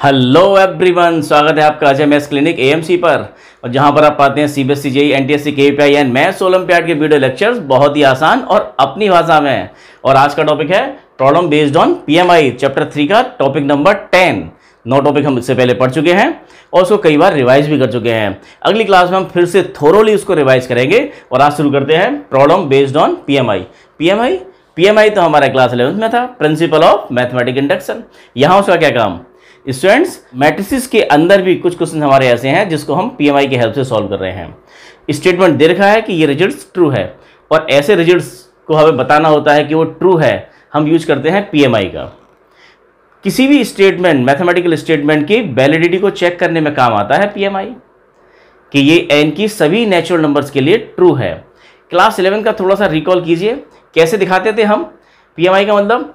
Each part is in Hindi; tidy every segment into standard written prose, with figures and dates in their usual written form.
हेलो एवरीवन, स्वागत है आपका अजय मैथ्स क्लिनिक एएमसी पर, और जहां पर आप पाते हैं CBSE JEE NTSC KVPI and maths olympiad के वीडियो लेक्चर्स बहुत ही आसान और अपनी भाषा में। और आज का टॉपिक है problem based on PMI chapter 3 का टॉपिक नंबर 10। 9 टॉपिक हम इससे पहले पढ़ चुके हैं और उसको कई बार रिवाइज भी कर चुके हैं। अगली क्लास में हम फिर से थोरोली उसको रिवाइज करेंगे। और आज शुरू करते हैं problem based on PMI. PMI तो हमारा क्लास 11th में था, प्रिंसिपल ऑफ मैथमेटिक इंडक्शन। यहाँ उसका क्या काम? स्टूडेंट्स, मैट्रिसेस के अंदर भी कुछ क्वेश्चन हमारे ऐसे हैं जिसको हम पीएमआई की हेल्प से सॉल्व कर रहे हैं। स्टेटमेंट दे रखा है कि ये रिजल्ट्स ट्रू है, और ऐसे रिजल्ट्स को हमें बताना होता है कि वो ट्रू है। हम यूज करते हैं पीएमआई का। किसी भी स्टेटमेंट, मैथमेटिकल स्टेटमेंट की वैलिडिटी को चेक करने में काम आता है पीएमआई, कि ये एन की सभी नेचुरल नंबर्स के लिए ट्रू है। क्लास 11 का थोड़ा सा रिकॉल कीजिए, कैसे दिखाते थे हम पीएमआई का? मतलब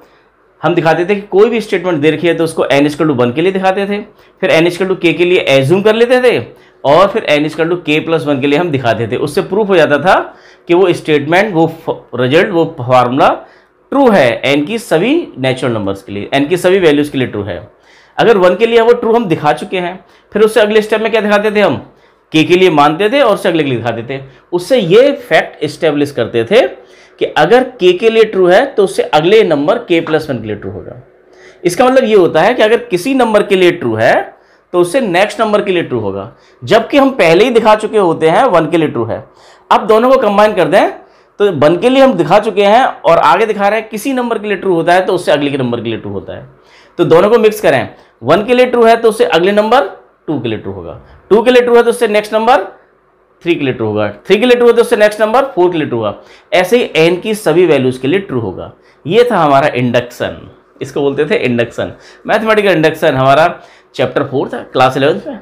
हम दिखाते थे कि कोई भी स्टेटमेंट दे रखी है तो उसको n=1 के लिए दिखाते थे, फिर n=k के लिए एज्यूम कर लेते थे, और फिर n=k+1 के लिए हम दिखाते थे। उससे प्रूफ हो जाता था कि वो स्टेटमेंट, वो रिजल्ट, वो फार्मूला ट्रू है n की सभी नेचुरल नंबर्स के लिए, n की सभी वैल्यूज के लिए ट्रू है। अगर 1 के लिए वो ट्रू हम दिखा चुके हैं, फिर उससे अगले स्टेप में क्या दिखाते थे? हम k के लिए मानते थे और उससे अगले के लिए दिखाते थे। उससे ये फैक्ट एस्टेब्लिश करते थे कि अगर k के लिए ट्रू है तो उससे अगले नंबर k+1 के लिए ट्रू होगा। इसका मतलब ये होता है कि अगर किसी नंबर के लिए ट्रू है तो उससे नेक्स्ट नंबर के लिए ट्रू होगा, जबकि हम पहले ही दिखा चुके होते हैं 1 के लिए ट्रू है। अब दोनों को कंबाइन कर दें तो 1 के लिए हम दिखा चुके हैं और आगे दिखा रहे हैं किसी नंबर के लिए ट्रू होता है तो उससे अगले के नंबर के लिए ट्रू होता है। तो दोनों को मिक्स करें, 1 के लिए ट्रू है तो उससे अगले नंबर 2 के लिए ट्रू होगा, 2 के लिए ट्रू है तो उससे नेक्स्ट नंबर 3 के लिए ट्रू होगा, 3 के लिए ट्रू है तो उससे नेक्स्ट नंबर 4 के लिए ट्रू होगा। ऐसे ही n की सभी वैल्यूज के लिए ट्रू होगा। ये था हमारा इंडक्शन, इसको बोलते थे इंडक्शन। मैथमेटिकल इंडक्शन हमारा चैप्टर 4 था क्लास 11 में।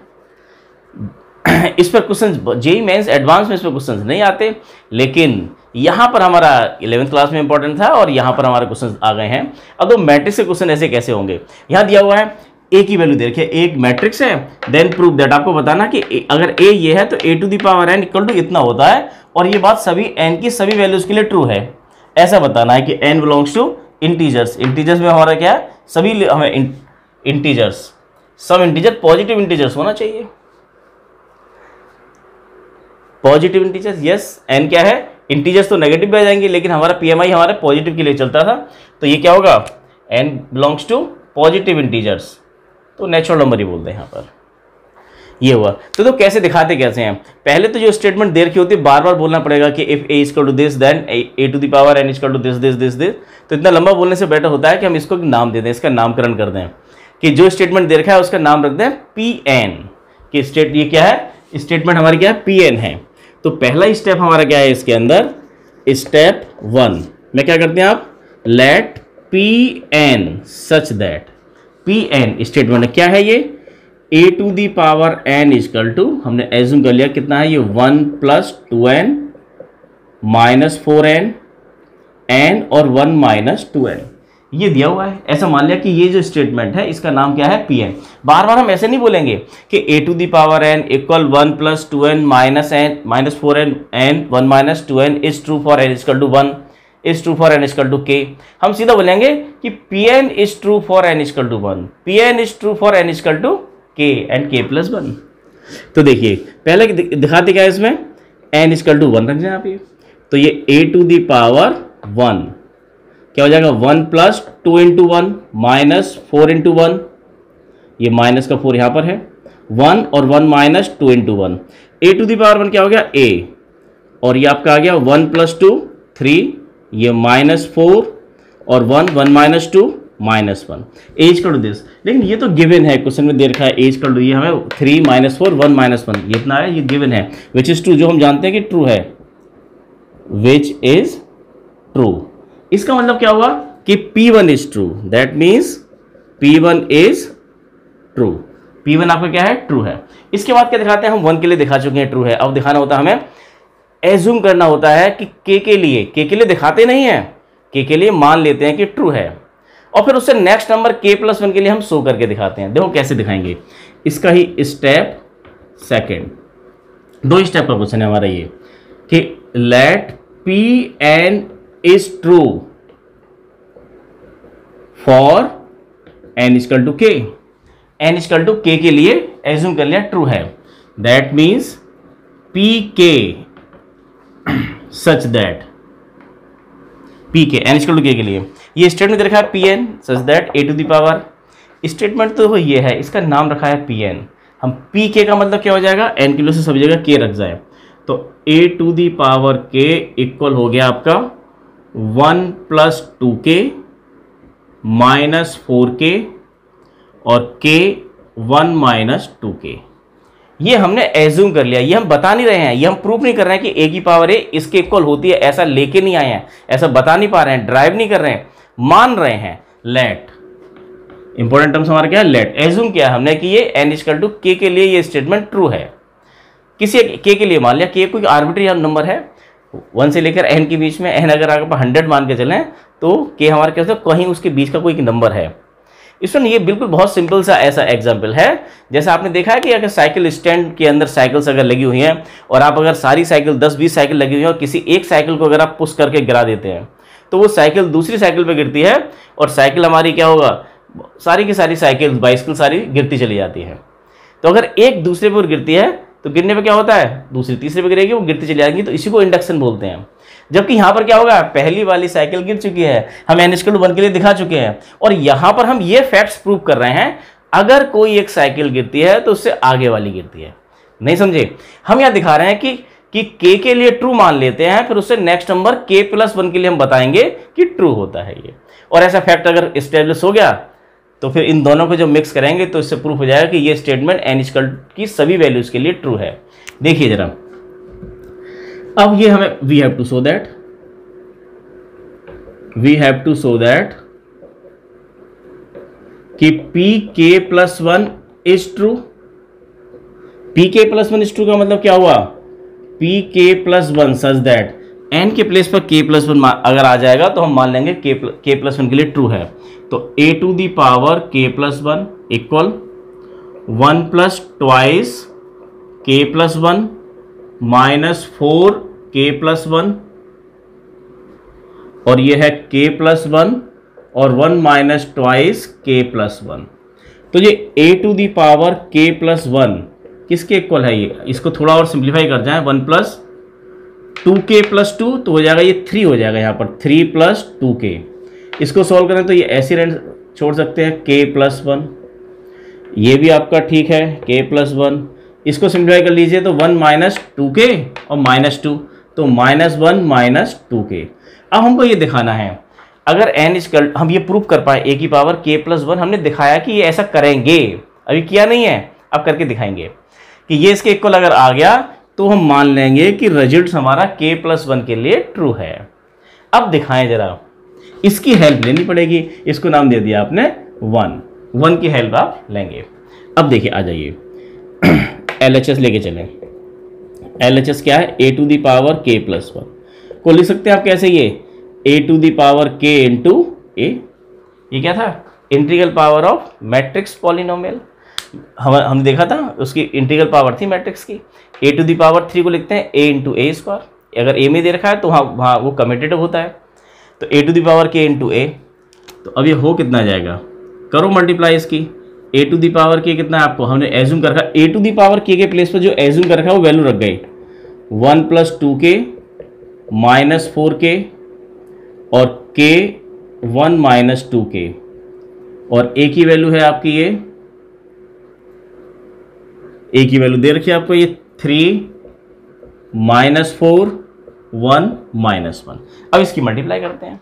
इस पर क्वेश्चन जेईई मेंस एडवांस में इस पर क्वेश्चन नहीं आते, लेकिन यहाँ पर हमारा 11th क्लास में इंपॉर्टेंट था और यहाँ पर हमारे क्वेश्चन आ गए हैं। अब तो मैट्रिक्स के क्वेश्चन ऐसे कैसे होंगे? यहाँ दिया हुआ है a की वैल्यू दे रखी है, एक मैट्रिक्स है, देन प्रूव दैट। आपको बताना कि अगर a ये है तो a⁴n = इतना होता है, और ये बात सभी n की सभी वैल्यूज के लिए ट्रू है। ऐसा बताना है कि n belongs to integers. Integers में हमारा क्या है? सभी हमें इंटीजर्स, सब इंटीजर पॉजिटिव इंटीजर्स होना चाहिए। Positive integers, yes. n क्या है? इंटीजर्स तो नेगेटिव भी आ जाएंगे, लेकिन हमारा पीएमआई हमारे पॉजिटिव के लिए चलता था, तो ये क्या होगा? n belongs to positive integers, तो नेचुरल नंबर ही बोलते हैं यहाँ पर। ये हुआ। तो कैसे दिखाते कैसे हैं? पहले तो जो स्टेटमेंट दे रखी होती है बार बार बोलना पड़ेगा कि if a = this then a⁴n = this. तो इतना लंबा बोलने से बेटर होता है कि हम इसको नाम दे दें, इसका नामकरण कर दें, कि जो स्टेटमेंट दे रखा है उसका नाम रख दें pn। कि ये क्या है? स्टेटमेंट हमारी क्या है? pn है। तो पहला स्टेप हमारा क्या है इसके अंदर? स्टेप 1 में क्या करते हैं आप? Let pn such that, pn statement क्या है? ये a⁴n = हमने एज्यूम कर लिया कितना है ये? 1 + 2n - 4n n और 1 - 2n, ये दिया हुआ है। ऐसा मान लिया कि ये जो स्टेटमेंट है इसका नाम क्या है? pn। बार बार हम ऐसे नहीं बोलेंगे कि a⁴n = 1 + 2n - 4n n 1 - 2n is true for n = 1 is true for n = k। हम सीधा बोलेंगे कि pn is true for n = 1, pn is true for n = k and k+1। तो देखिए पहले दिखाते क्या है इसमें? n = 1 रख दें आप। ये तो ये a⁴1 क्या हो जाएगा? 1 + 2 × 1 - 4 × 1, ये माइनस का 4 यहाँ पर है, 1 और 1 - 2 × 1। a⁴1 क्या हो गया? a, और ये आपका आ गया 1 + 2 3, ये -4 और 1 1 - 2 -1 a दिस। लेकिन ये तो गिवन है, क्वेश्चन में दे रखा है a ये हमें 3 - 4 1 -1 ये इतना है, ये गिवन है, विच इज ट्रू, जो हम जानते हैं कि ट्रू है, विच इज ट्रू। इसका मतलब क्या हुआ? कि p1 is true, that means p1 is true. p1 आपका क्या है? ट्रू है। इसके बाद क्या दिखाते हैं? हम 1 के लिए दिखा चुके हैं ट्रू है। अब दिखाना होता है हमें, एज्यूम करना होता है कि k के लिए दिखाते नहीं है, k के लिए मान लेते हैं कि ट्रू है, और फिर उससे नेक्स्ट नंबर k+1 के लिए हम शो करके दिखाते हैं। देखो कैसे दिखाएंगे, इसका ही स्टेप सेकंड। 2 स्टेप का क्वेश्चन है हमारा ये, कि let pn is true for n = k। n equal to k के लिए एज्यूम कर लिया ट्रू है, that means P K such that P K n equal to k के लिए ये स्टेटमेंट रखा है Pn such that a to the power, statement तो ये है, इसका नाम रखा है Pn, हम pk का मतलब क्या हो जाएगा, n किलो से सभी जगह k रख जाए, तो a to the power k equal हो गया आपका 1 प्लस 2k माइनस 4k और k 1 माइनस 2k। ये हमने एज्यूम कर लिया, ये हम बता नहीं रहे हैं, ये हम प्रूफ नहीं कर रहे हैं कि a की पावर a इसके इक्वल होती है, ऐसा लेके नहीं आए हैं, ऐसा बता नहीं पा रहे हैं, ड्राइव नहीं कर रहे हैं, मान रहे हैं। लेट इंपॉर्टेंट टर्म्स हमारा क्या है, लेट एज्यूम किया हमने कि ये n इक्वल टू k के लिए ये स्टेटमेंट ट्रू है। किसी k के लिए मान लिया, k कोई आर्बिट्री नंबर है 1 से लेकर n के बीच में, n अगर आप 100 मान के चलें तो k हमारा क्या होता है, कहीं उसके बीच का कोई नंबर है। इसमें ये बिल्कुल बहुत सिंपल सा ऐसा एग्जाम्पल है, जैसा आपने देखा है कि अगर साइकिल स्टैंड के अंदर साइकिल्स अगर लगी हुई हैं और आप अगर सारी साइकिल 10-20 साइकिल लगी हुई है और किसी एक साइकिल को अगर आप पुश करके गिरा देते हैं तो वो साइकिल दूसरी साइकिल पे गिरती है और साइकिल हमारी क्या होगा, सारी की सारी साइकिल बाइसिकल सारी गिरती चली जाती है। तो अगर एक दूसरे पर गिरती है तो गिरने पर क्या होता है, दूसरी तीसरे पर गिरेगी, वो गिरती चली जाएगी, तो इसी को इंडक्शन बोलते हैं। जबकि यहाँ पर क्या होगा, पहली वाली साइकिल गिर चुकी है, हम n इक्वल टू 1 के लिए दिखा चुके हैं और यहाँ पर हम ये फैक्ट्स प्रूव कर रहे हैं, अगर कोई एक साइकिल गिरती है तो उससे आगे वाली गिरती है। नहीं समझे, हम यहाँ दिखा रहे हैं कि k के लिए ट्रू मान लेते हैं, फिर उससे नेक्स्ट नंबर k प्लस 1 के लिए हम बताएंगे कि ट्रू होता है ये, और ऐसा फैक्ट अगर स्टेब्लिश हो गया तो फिर इन दोनों को जब मिक्स करेंगे तो इससे प्रूफ हो जाएगा कि ये स्टेटमेंट n इक्वल की सभी वैल्यूज के लिए ट्रू है। देखिए जरा, अब ये हमें we have to show that कि P K plus 1 is true. P K plus 1 is true का मतलब क्या हुआ, P K plus 1 such that n के प्लेस पर k प्लस 1 अगर आ जाएगा तो हम मान लेंगे k प्लस 1 के लिए ट्रू है। तो a to the power k plus 1 equal 1 plus twice k plus 1 minus 4 k plus 1 और ये है k प्लस 1 और 1 माइनस ट्वाइस k प्लस 1। तो ये a to the power k plus 1 किसके इक्वल है, ये इसको थोड़ा और सिंप्लीफाई कर जाए, 1 प्लस 2k प्लस 2 तो हो जाएगा ये 3 हो जाएगा, यहाँ पर 3 प्लस 2k। इसको सॉल्व करें तो ये ऐसी रेंज छोड़ सकते हैं k प्लस 1, ये भी आपका ठीक है k प्लस 1। इसको सिंप्लीफाई कर लीजिए तो 1 माइनस 2k और माइनस 2 तो माइनस 1 माइनस 2k। अब हमको ये दिखाना है, अगर n इक्वल हम ये प्रूफ कर पाए a की पावर k प्लस 1, हमने दिखाया कि ये ऐसा करेंगे, अभी किया नहीं है, अब करके दिखाएंगे कि ये इसके इक्वल अगर आ गया तो हम मान लेंगे कि रिजल्ट हमारा k प्लस 1 के लिए ट्रू है। अब दिखाएं जरा, इसकी हेल्प लेनी पड़ेगी, इसको नाम दे दिया आपने 1 की हेल्प आप लेंगे। अब देखिए आ जाइए LHS लेके चलें। LHS क्या है, a to the power k plus 1 को लिख सकते हैं आप कैसे, ये a to the power k into a, ये क्या था, integral power of matrix polynomial. हमने देखा था उसकी इंटीग्रल पावर थी मैट्रिक्स की। a टू दी पावर 3 को लिखते हैं a इंटू ए स्क्वायर, अगर a में दे रखा है तो वहाँ वो कम्यूटेटिव होता है, तो a to the power k into A. तो अब ये हो कितना जाएगा, करो मल्टीप्लाई इसकी, a to the power k कितना है आपको, हमने एज्यूम कर रखा, a to the power k के प्लेस पर जो एज्यूम कर रखा है वो वैल्यू रख गई, 1 प्लस 2k माइनस 4k और k 1 माइनस 2k, और a की वैल्यू है आपकी, ये a की वैल्यू दे रखी है आपको, ये 3 माइनस 4 1 माइनस 1। अब इसकी मल्टीप्लाई करते हैं,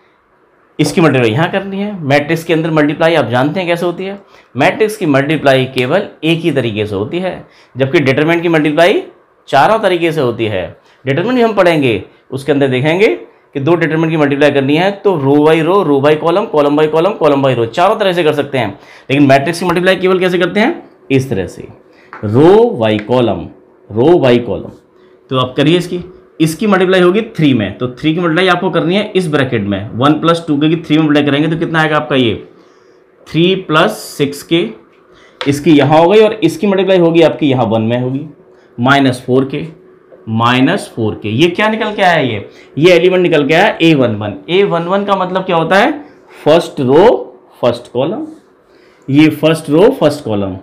इसकी मल्टीप्लाई यहाँ करनी है। मैट्रिक्स के अंदर मल्टीप्लाई आप जानते हैं कैसे होती है, मैट्रिक्स की मल्टीप्लाई केवल एक ही तरीके से होती है, जबकि डिटरमिनेंट की मल्टीप्लाई चारों तरीके से होती है। डिटरमिनेंट भी हम पढ़ेंगे, उसके अंदर देखेंगे कि 2 डिटरमिनेंट की मल्टीप्लाई करनी है तो row by column, column by column, column by row, चारों तरह से कर सकते हैं। लेकिन मैट्रिक्स की मल्टीप्लाई केवल कैसे करते हैं, इस तरह से, रो बाई कॉलम। तो आप करिए इसकी मल्टीप्लाई होगी 3 में, तो 3 की मल्टीप्लाई आपको करनी है इस ब्रैकेट में, 1 प्लस 2k की 3 में मल्टीप्लाई करेंगे तो कितना आएगा आपका, ये 3 प्लस 6k, इसकी यहाँ हो गई, और इसकी मल्टीप्लाई होगी आपकी यहाँ 1 में होगी, माइनस 4k। ये क्या निकल के आया, ये एलिमेंट निकल के आया A11। A11 का मतलब क्या होता है, फर्स्ट रो फर्स्ट कॉलम। ये फर्स्ट रो फर्स्ट कॉलम।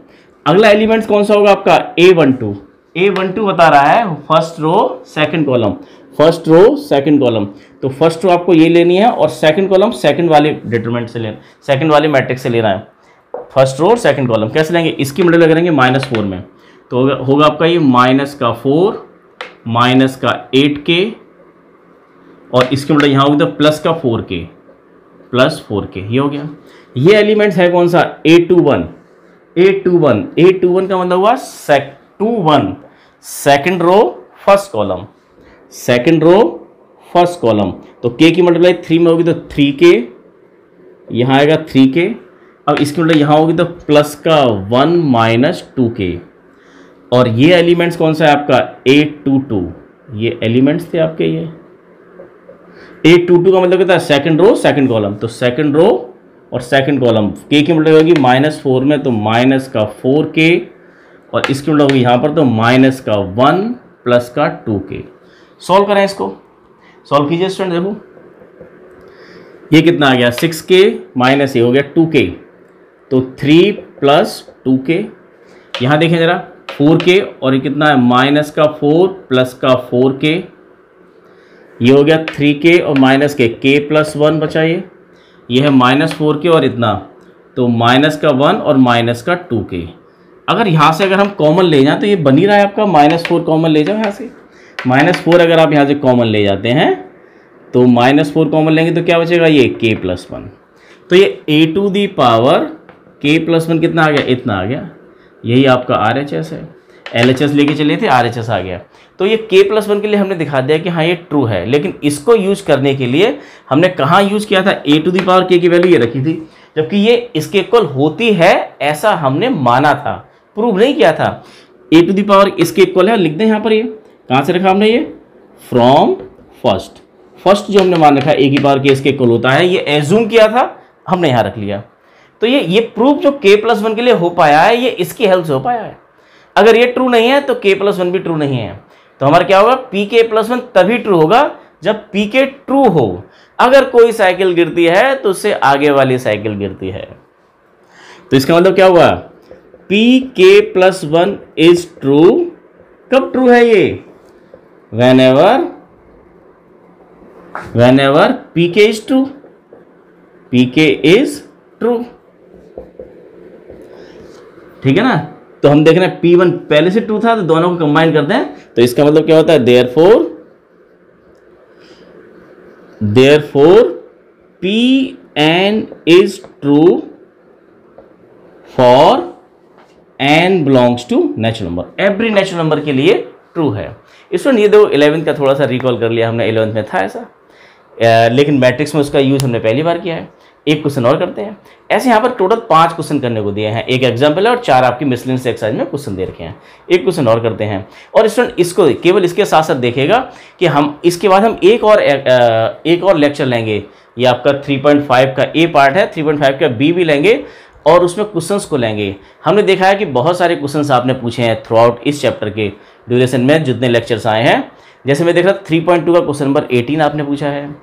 अगला एलिमेंट कौन सा होगा आपका A12। A12 बता रहा है first row second column, first row second column. तो फर्स्ट रो आपको ये लेनी है और सेकंड कॉलम सेकंड वाले डिटरमिनेंट से लेना, सेकंड वाले मैट्रिक्स से लेना है। फर्स्ट रो और सेकंड कॉलम कैसे लेंगे, इसकी मल्टीप्लाई करेंगे -4 में, तो होगा आपका ये -4 -8k और इसकी मल्टीप्लाई यहाँ होगी तो +4k +4k, ये हो गया। ये एलिमेंट्स है कौन सा, A21। A21 का मतलब हुआ 21 second row first column, second row first column. तो k की मल्टीप्लाई 3 में होगी तो 3k, यहाँ आएगा 3k। अब इसकी मल्टीप्लाई यहाँ होगी तो +1 -2k। और ये एलिमेंट्स कौन सा है आपका A22, ये एलिमेंट्स थे आपके। ये A22 का मतलब क्या था, सेकंड रो सेकंड कॉलम। तो सेकंड रो और सेकंड कॉलम k की मल्टीप्लाई होगी -4 में तो -4k और इसकी मल्टीप्लाई होगी यहाँ पर तो -1 +2k। सॉल्व करें इसको, सॉल्व कीजिए स्टूडेंट। देखो ये कितना आ गया 6k माइनस ये हो गया 2k, तो 3 + 2k। यहाँ देखें जरा 4k और ये कितना है -4 +4k, ये हो गया 3k और -k, k +1 बचा। ये है -4k और इतना तो -1 और -2k। अगर यहाँ से अगर हम कॉमन ले जाएं तो ये बन ही रहा है आपका -4 कॉमन ले जाओ यहाँ से, -4 अगर आप यहाँ से कॉमन ले जाते हैं तो -4 कॉमन लेंगे तो क्या बचेगा ये k +1। तो ये a⁴ k +1 कितना आ गया, इतना आ गया। यही आपका RHS है, LHS लेके चले थे RHS आ गया। तो ये k +1 के लिए हमने दिखा दिया कि हाँ ये ट्रू है, लेकिन इसको यूज करने के लिए हमने कहाँ यूज किया था, a⁴ k की वैल्यू ये रखी थी, जबकि ये इसके इक्वल होती है ऐसा हमने माना था, प्रूव नहीं किया था। a⁴ इसके इक्वल है, लिख दें यहाँ पर। ये कहाँ से रखा हमने, ये फ्रॉम फर्स्ट जो हमने मान रखा a⁴ k इसके इक्वल होता है, ये एज्यूम किया था, हमने यहाँ रख लिया। तो ये प्रूफ जो k +1 के लिए हो पाया है ये इसकी हेल्प से हो पाया है। अगर ये ट्रू नहीं है तो k +1 भी ट्रू नहीं है। तो हमारा क्या होगा, pk +1 तभी ट्रू होगा जब pk ट्रू हो। अगर कोई साइकिल गिरती है तो उससे आगे वाली साइकिल गिरती है। तो इसका मतलब क्या हुआ, pk +1 इज ट्रू। कब ट्रू है ये, whenever pk is true, pk is true, ठीक है ना। तो हम देख रहे हैं P1 पहले से ट्रू था तो दोनों को कंबाइन करते हैं, तो इसका मतलब क्या होता है, therefore Pn is true for n belongs to natural number. Every natural number के लिए ट्रू है। इसमें ये दो 11th का थोड़ा सा रिकॉल कर लिया हमने, 11th में था ऐसा, लेकिन मैट्रिक्स में उसका यूज हमने पहली बार किया है। एक क्वेश्चन और करते हैं। ऐसे यहाँ पर टोटल 5 क्वेश्चन करने को दिए हैं, एक एग्जाम्पल है और 4 आपकी मिसलेनियस एक्सरसाइज में क्वेश्चन दे रखे हैं। एक क्वेश्चन और करते हैं और स्टूडेंट इसको केवल इसके साथ साथ देखेगा कि हम इसके बाद हम एक और लेक्चर लेंगे। ये आपका 3.5 का ए पार्ट है, 3.5 का बी भी लेंगे और उसमें क्वेश्चंस को लेंगे। हमने देखा है कि बहुत सारे क्वेश्चंस आपने पूछे हैं थ्रू आउट इस चैप्टर के ड्यूरेशन में जितने लेक्चर्स आए हैं। जैसे मैं देख रहा था 3.2 का क्वेश्चन नंबर 18 आपने पूछा है,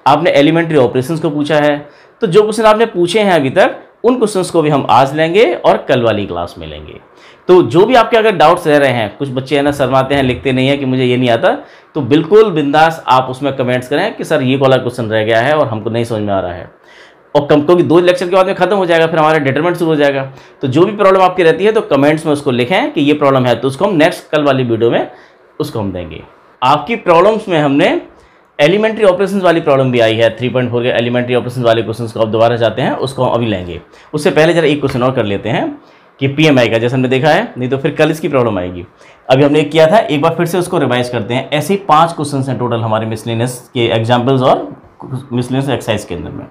आपने एलिमेंट्री ऑपरेशंस को पूछा है। तो जो क्वेश्चन आपने पूछे हैं अभी तक उन क्वेश्चंस को भी हम आज लेंगे और कल वाली क्लास में लेंगे। तो जो भी आपके अगर डाउट्स रह रहे हैं, कुछ बच्चे है ना शर्माते हैं, लिखते नहीं है कि मुझे ये नहीं आता, तो बिल्कुल बिंदास आप उसमें कमेंट्स करें कि सर ये वाला क्वेश्चन रह गया है और हमको नहीं समझ में आ रहा है। और क्योंकि 2 लेक्चर के बाद में खत्म हो जाएगा, फिर हमारा डिटरमिनेंट शुरू हो जाएगा। तो जो भी प्रॉब्लम आपकी रहती है तो कमेंट्स में उसको लिखें कि ये प्रॉब्लम है, तो उसको हम नेक्स्ट कल वाली वीडियो में उसको हम देंगे। आपकी प्रॉब्लम्स में हमने एलिमेंट्री ऑपरेशंस वाली प्रॉब्लम भी आई है, 3.4 के एलिमेंट्री ऑपरेशंस वाले क्वेश्चंस को आप दोबारा चाहते हैं उसको हम अभी लेंगे। उससे पहले जरा एक क्वेश्चन और कर लेते हैं कि पीएमआई का, जैसे हमने देखा है, नहीं तो फिर कल इसकी प्रॉब्लम आएगी। अभी हमने एक किया था, एक बार फिर से उसको रिवाइज करते हैं। ऐसे ही 5 क्वेश्चन हैं टोटल हमारे मिसलेनियस के एग्जाम्पल्स और मिसलेनियस एक्सरसाइज के अंदर में।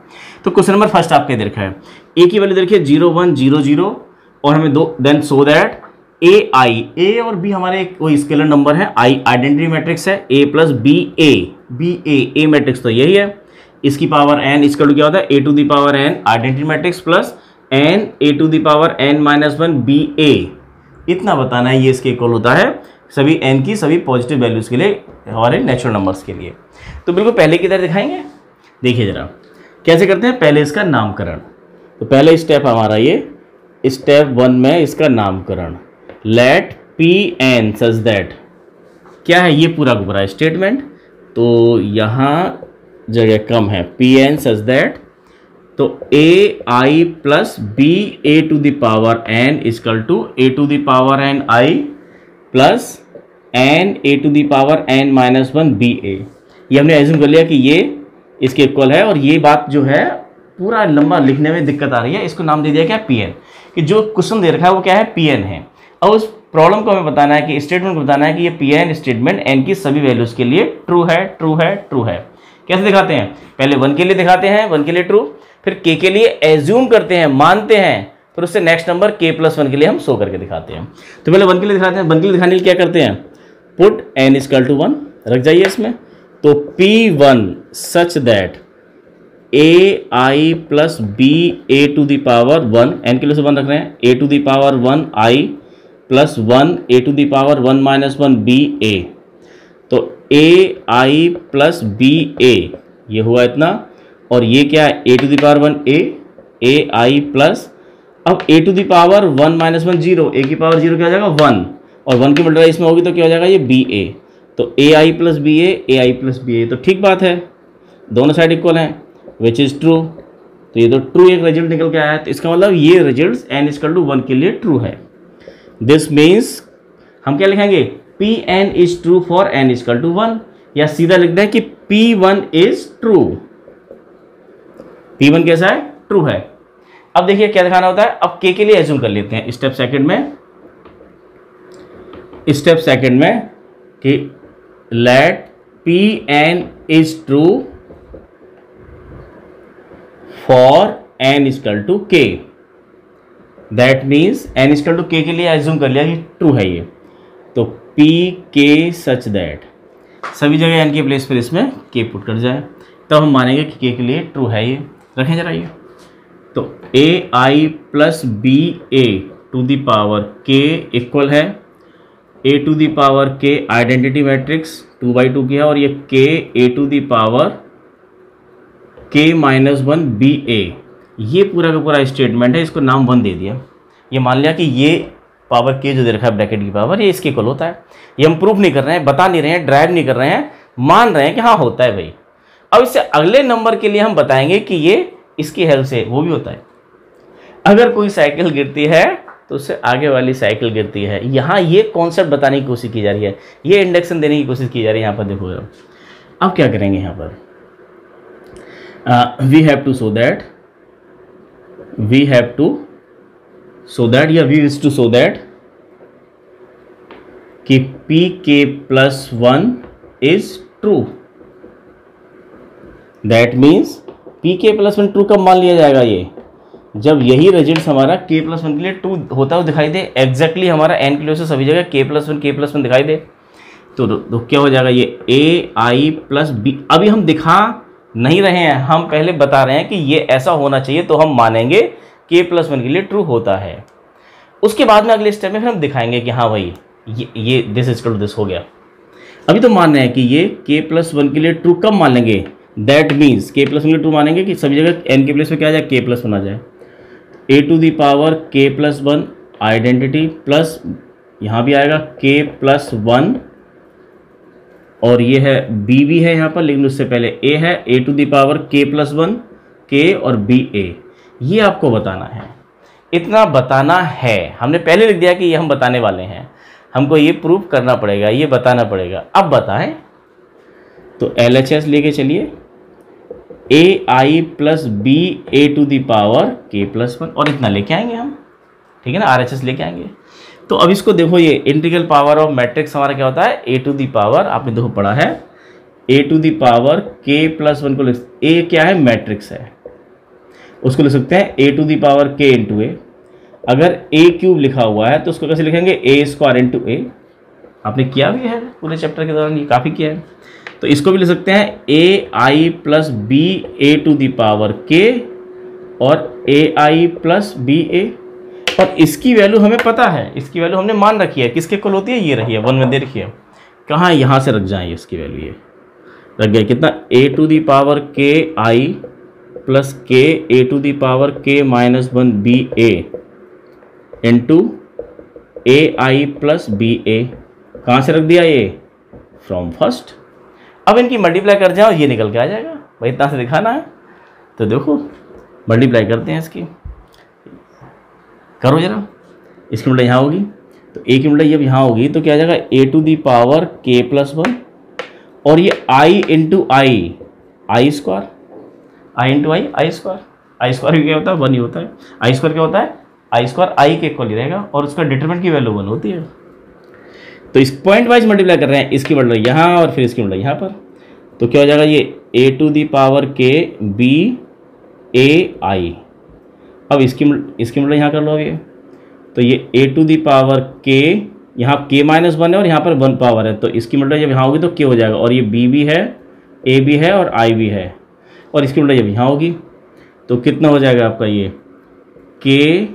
तो क्वेश्चन नंबर फर्स्ट आपके दे रखा है, ए की वैल्यू देखिए 0 1 0 0 और हमें देन सो दैट ए और बी हमारे कोई स्केलर नंबर है, आई आइडेंटिटी मैट्रिक्स है, ए प्लस बी ए मैट्रिक्स तो यही है। इसकी पावर एन इसका क्या होता है, a⁴n identity matrix plus n a⁴n-1 B A. इतना बताना है, ये इसके इक्वल होता है सभी n की सभी पॉजिटिव वैल्यूज के लिए हमारे नेचुरल नंबर्स के लिए। तो बिल्कुल पहले की तरह दिखाएंगे, देखिए जरा कैसे करते हैं। पहले इसका नामकरण, तो पहले स्टेप हमारा ये स्टेप 1 में इसका नामकरण, let P N such that, क्या है ये पूरा का पूरा स्टेटमेंट, तो यहाँ जगह कम है, पी एन सच दैट, तो A I plus B A to the power N equal to A to the power N I plus N A to the power N minus one B A. ये हमने एज्यूम कर लिया कि ये इसके इक्वल है, और ये बात जो है पूरा लंबा लिखने में दिक्कत आ रही है, इसको नाम दे दिया क्या, पी एन, कि जो क्वेश्चन दे रखा है वो क्या है, पी एन है। अब उस प्रॉब्लम को हमें बताना है कि स्टेटमेंट को बताना है कि ये पी एन स्टेटमेंट एन की सभी वैल्यूज के लिए ट्रू है, ट्रू है, ट्रू है। कैसे दिखाते हैं, पहले 1 के लिए दिखाते हैं, 1 के लिए ट्रू, फिर के लिए एज्यूम करते हैं, मानते हैं, फिर उससे नेक्स्ट नंबर k प्लस 1 के लिए हम शो करके दिखाते हैं। तो पहले 1 के लिए दिखाते हैं, 1 के लिए दिखाने के लिए क्या करते हैं, पुट n इजकल टू 1 रख जाइए इसमें, तो p1 such that A I plus B A to the power 1, n के लिए से 1 रख रहे हैं, A to the power 1 I plus 1 A to the power 1 minus 1 B A, तो A I plus B A ये हुआ इतना, और ये क्या है, A to the power 1 A I plus, अब A to the power 1 minus 1 0, A की पावर 0 क्या हो जाएगा 1, और 1 की मल्टीप्लाई इसमें होगी तो क्या हो जाएगा ये बी ए, तो A I plus B A I plus B A, तो ठीक बात है, दोनों साइड इक्वल हैं, विच इज़ ट्रू, तो ये तो ट्रू एक रिजल्ट निकल के आया है, तो इसका मतलब ये रिजल्ट एन इजकल टू 1 के लिए ट्रू है। दिस मीन्स हम क्या लिखेंगे, P N is true for N equal to 1, या सीधा लिखते हैं कि P1 इज ट्रू, P1 कैसा है, ट्रू है। अब देखिए क्या दिखाना होता है, अब के लिए एज्यूम कर लेते हैं स्टेप सेकंड में कि let Pn is true for n equal to k, that means n equal to k के लिए एज्यूम कर लिया कि ट्रू है ये, तो Pk सच दैट सभी जगह n के प्लेस पर इसमें k पुट कर जाए, तब हम मानेंगे कि k के लिए ट्रू है ये। रखें जरा ये, तो A I plus B A to the power k equal है A to the power k identity matrix 2/2 की है, और ये k A to the power k minus 1 B A, ये पूरा का पूरा स्टेटमेंट है, इसको नाम 1 दे दिया। ये मान लिया कि ये पावर k जो दे रखा है ब्रैकेट की पावर, ये इसके इक्वल होता है। ये हम प्रूफ नहीं कर रहे हैं, बता नहीं रहे हैं, ड्राइव नहीं कर रहे हैं, मान रहे हैं कि हाँ होता है भाई। अब इससे अगले नंबर के लिए हम बताएंगे कि ये इसकी हेल्प से वो भी होता है। अगर कोई साइकिल गिरती है तो उससे आगे वाली साइकिल गिरती है, यहाँ ये कॉन्सेप्ट बताने की कोशिश की जा रही है, ये इंडक्शन देने की कोशिश की जा रही है। यहाँ पर देखो अब क्या करेंगे, यहाँ पर we have to show that या we wish to show that कि pk plus 1 is true, that means pk plus 1 true कब मान लिया जाएगा, ये जब यही रिजल्ट हमारा k प्लस 1 के लिए ट्रू होता हुआ दिखाई दे, एग्जैक्टली हमारा n के लिए से सभी जगह k प्लस 1 दिखाई दे, तो क्या हो जाएगा ये ए आई प्लस बी। अभी हम दिखा नहीं रहे हैं, हम पहले बता रहे हैं कि ये ऐसा होना चाहिए, तो हम मानेंगे k प्लस 1 के लिए ट्रू होता है। उसके बाद में अगले स्टेप में फिर हम दिखाएंगे कि हाँ भाई ये दिस इज टू दिस हो गया। अभी तो मान रहे हैं कि ये k प्लस 1 के लिए ट्रू कब मान लेंगे, दैट मीन्स k प्लस 1 के लिए ट्रू मानेंगे कि सभी जगह n के प्लेस में क्या आ जाए, k प्लस 1 आ जाए, A to the power k plus 1 identity plus यहाँ भी आएगा k प्लस 1, और ये है b भी है यहाँ पर, लेकिन उससे पहले a है, A to the power k plus 1 k और b a। ये आपको बताना है, इतना बताना है, हमने पहले लिख दिया कि ये हम बताने वाले हैं, हमको ये प्रूफ करना पड़ेगा, ये बताना पड़ेगा। अब बताएं तो LHS लेके चलिए, A I plus B A to the power k plus 1, और इतना लेके आएंगे हम, ठीक है ना, RHS लेके आएंगे। तो अब इसको देखो, ये इंटीग्रल पावर ऑफ मैट्रिक्स हमारा क्या होता है, ए टू द पावर, आपने देखो पढ़ा है, A to the power k plus 1 को लिख, ए क्या है, मैट्रिक्स है, उसको लिख सकते हैं A to the power k into A. अगर a क्यूब लिखा हुआ है तो उसको कैसे लिखेंगे, ए स्क्वायर इंटू ए, आपने किया भी है पूरे चैप्टर के दौरान, ये काफ़ी किया है। तो इसको भी लिख सकते हैं A I plus B A to the power k और A I plus B A, और इसकी वैल्यू हमें पता है, इसकी वैल्यू हमने मान रखी है, किसके इक्वल होती है, ये रही है 1 में दे रखी है, कहाँ यहाँ से रख जाए इसकी वैल्यू, ये रख गया कितना, A to the power k I plus k A to the power k minus 1 B A, into A I plus B A, कहाँ से रख दिया ये, फ्रॉम फर्स्ट। अब इनकी मल्टीप्लाई कर जाओ, ये निकल के आ जाएगा भाई, इतना से दिखाना है। तो देखो मल्टीप्लाई करते हैं इसकी, करो जरा, इसकी मल्टीप्लाई यहाँ होगी तो ए की मल्टीप्लाई जब यहाँ होगी तो क्या आ जाएगा, ए to the power K plus 1, और ये आई इंटू आई स्क्वायर, आई इंटू आई स्क्वायर, आई स्क्वायर क्या होता है, 1 ही होता है। आई स्क्वायर क्या होता है, आई स्क्वायर आई के इक्वल ही रहेगा, और उसका डिटरमिनेंट की वैल्यू 1 होती है। तो इस पॉइंट वाइज मल्टीप्लाई कर रहे हैं, इसकी मल्टीप्लाई यहाँ और फिर इसकी मल्टीप्लाई यहाँ पर, तो क्या हो जाएगा, ये ए टू दी पावर के बी ए आई। अब इसकी मल्टीप्लाई यहाँ कर लो अब ये, तो ये ए टू दी पावर के, यहाँ के माइनस 1 है और यहाँ पर 1 पावर है, तो इसकी मल्टीप्लाई जब यहाँ होगी तो के हो जाएगा, और ये बी भी है, ए भी है और आई भी है, और इसकी मल्टीप्लाई जब यहाँ होगी तो कितना हो जाएगा आपका, ये के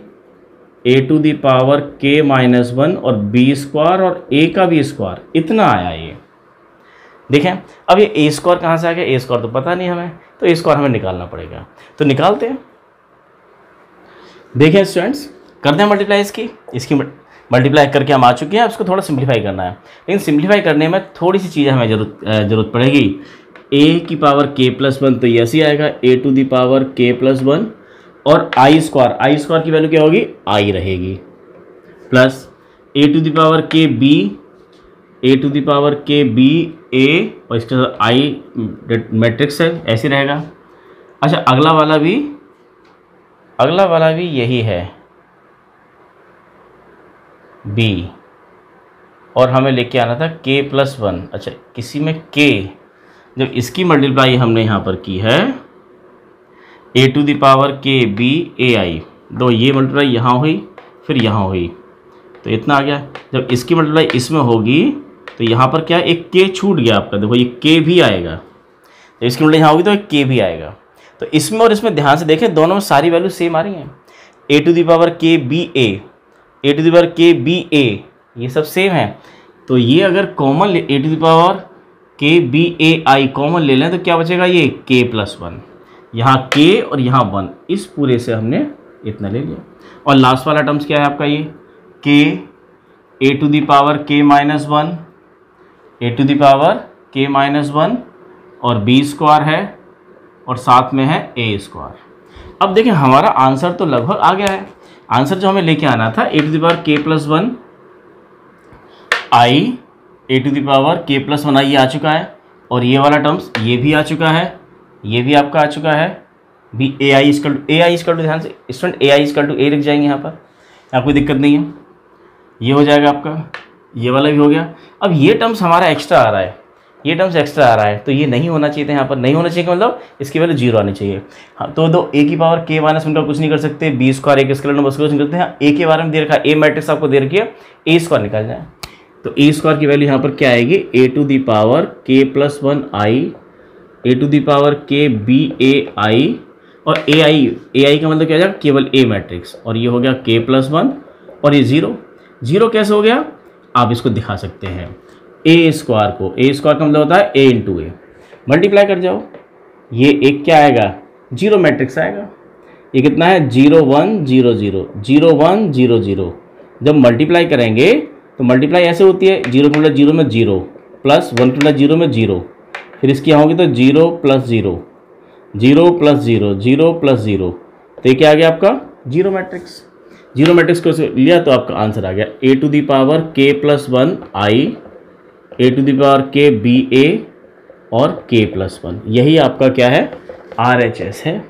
A to the power K minus 1 और बी स्क्वायर और ए का भी स्क्वायर, इतना आया ये। देखें अब ये ए स्क्वायर कहाँ से आ गया, ए स्क्वायर तो पता नहीं हमें, तो ए स्क्वायर हमें निकालना पड़ेगा, तो निकालते हैं। देखें स्टूडेंट्स, करते हैं मल्टीप्लाई इसकी मल्टीप्लाई करके हम आ चुके हैं। अब इसको थोड़ा सिंप्लीफाई करना है, लेकिन सिंप्लीफाई करने में थोड़ी सी चीज़ें हमें जरूरत पड़ेगी। ए की पावर के प्लस 1 तो ये ऐसे ही आएगा, ए to the power K plus 1, और आई स्क्वायर की वैल्यू क्या होगी, आई रहेगी, plus A to the power के B, A to the power के बी ए, और इसके साथ आई मैट्रिक्स है, ऐसे रहेगा। अच्छा अगला वाला भी यही है, बी, और हमें लेके आना था के प्लस 1। अच्छा किसी में के, जब इसकी मल्टीप्लाई हमने यहाँ पर की है, ए टू दी पावर के बी ए आई, दो ये मल्टीप्लाई यहाँ हुई फिर यहाँ हुई, तो इतना आ गया। जब इसकी मल्टीप्लाई इसमें होगी तो यहाँ पर क्या, एक के छूट गया आपका, देखो ये के भी आएगा, जब इसकी मल्टीप्लाई यहाँ होगी तो एक के भी आएगा। तो इसमें और इसमें ध्यान से देखें, दोनों में सारी वैल्यू सेम आ रही हैं, ए टू दी पावर के B A to the power के बी ए, ये सब सेम है। तो ये अगर common A to the power के बी ए आई कॉमन ले लें तो क्या बचेगा, ये के प्लस 1, यहाँ के और यहाँ 1, इस पूरे से हमने इतना ले लिया। और लास्ट वाला टर्म्स क्या है आपका, ये के A to the power K minus 1, A to the power K minus 1, और बी स्क्वायर है, और साथ में है ए स्क्वायर। अब देखें हमारा आंसर तो लगभग आ गया है। आंसर जो हमें लेके आना था, A to the power K plus 1 I, A to the power K plus 1 I ये आ चुका है, और ये वाला टर्म्स ये भी आ चुका है, ये भी आपका आ चुका है, भी ए आई इक्वल टू, ध्यान से student, A I equal to A लिख जाएंगे यहाँ पर, यहाँ कोई दिक्कत नहीं है, ये हो जाएगा आपका, ये वाला भी हो गया। अब ये टर्म्स हमारा एक्स्ट्रा आ रहा है, ये टर्म्स एक्स्ट्रा आ रहा है, तो ये नहीं होना चाहिए था, यहाँ पर नहीं होना चाहिए मतलब इसकी वैल्यू 0 आनी चाहिए। हाँ तो दो ए की पावर के माइनस 1 का कुछ नहीं कर सकते, बी स्क्वायर ए के स्क्वायर बस कुछ नहीं करते हैं। ए के बारे में दे रखा है, ए मैट्रिक्स आपको दे रखी है, ए स्क्वायर निकाल जाए, तो ए स्क्वायर की वैल्यू यहाँ पर क्या आएगी, A to the power K plus 1 I, A to the power के बी ए आई, और ए आई का मतलब क्या हो जाएगा, केवल ए मैट्रिक्स, और ये हो गया के प्लस 1, और ये 0 कैसे हो गया, आप इसको दिखा सकते हैं, ए स्क्वायर को, ए स्क्वायर का मतलब होता है ए इंटू ए, मल्टीप्लाई कर जाओ, ये एक क्या आएगा, 0 मैट्रिक्स आएगा, ये कितना है 0 1 0 0 0 1 0 0। जब मल्टीप्लाई करेंगे तो मल्टीप्लाई ऐसे होती है, 0 की मतलब 0 में 0, प्लस 1 की मतलब 0 में 0, फिर इसकी यहाँ होगी तो 0 प्लस 0 0 प्लस 0 0 प्लस 0, तो ये क्या आ गया आपका 0 मैट्रिक्स। 0 मैट्रिक्स को लिया तो आपका आंसर आ गया A to the power K plus 1 I, A to the power के बी ए और के प्लस 1, यही आपका क्या है RHS है,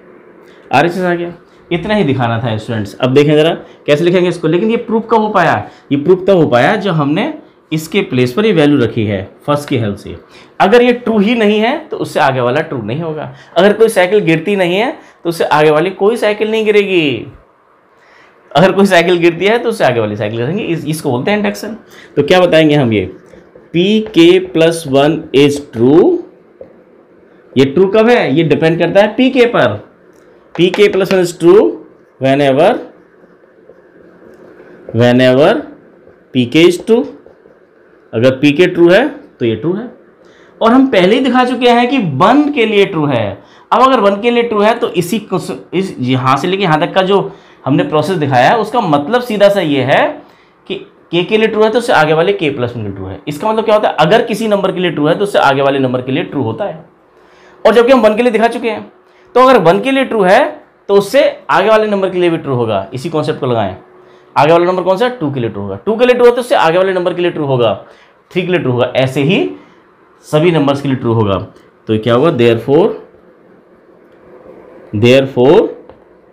RHS आ गया। इतना ही दिखाना था स्टूडेंट्स। अब देखें ज़रा कैसे लिखेंगे इसको, लेकिन ये प्रूफ कब हो पाया, ये प्रूफ तब हो पाया जब हमने इसके प्लेस पर ये वैल्यू रखी है फर्स्ट की हेल्प से। अगर ये ट्रू ही नहीं है तो उससे आगे वाला ट्रू नहीं होगा, अगर कोई साइकिल गिरती नहीं है तो उससे आगे वाली कोई साइकिल नहीं गिरेगी, अगर कोई साइकिल गिरती है तो उससे आगे वाली साइकिल गिरेंगी, इसको बोलते हैं इंडक्शन। तो क्या बताएंगे हम, ये pk प्लस 1 इज ट्रू, ये ट्रू कब है, ये डिपेंड करता है pk पर, pk plus 1 is true whenever pk is true, अगर pk ट्रू है तो ये ट्रू है। और हम पहले ही दिखा चुके हैं कि 1 के लिए ट्रू है। अब अगर 1 के लिए ट्रू है तो इस यहाँ से लेके यहाँ तक का जो हमने प्रोसेस दिखाया है, उसका मतलब सीधा सा ये है कि k के लिए ट्रू है तो उससे आगे वाले k प्लस वन के लिए ट्रू है। इसका मतलब क्या होता है, अगर किसी नंबर के लिए ट्रू है तो उससे आगे वाले नंबर के लिए ट्रू होता है। और जबकि हम 1 के लिए दिखा चुके हैं, तो अगर 1 के लिए ट्रू है तो उससे आगे वाले नंबर के लिए भी ट्रू होगा। इसी कॉन्सेप्ट को लगाएं। आगे वाला नंबर कौन सा है, 2 के लिए ट्रू होगा। 2 के लिए ट्रू है तो उससे आगे वाले नंबर के लिए ट्रू होगा, 3 के लिए ट्रू होगा। ऐसे ही सभी नंबर्स के लिए ट्रू होगा। तो क्या होगा, therefore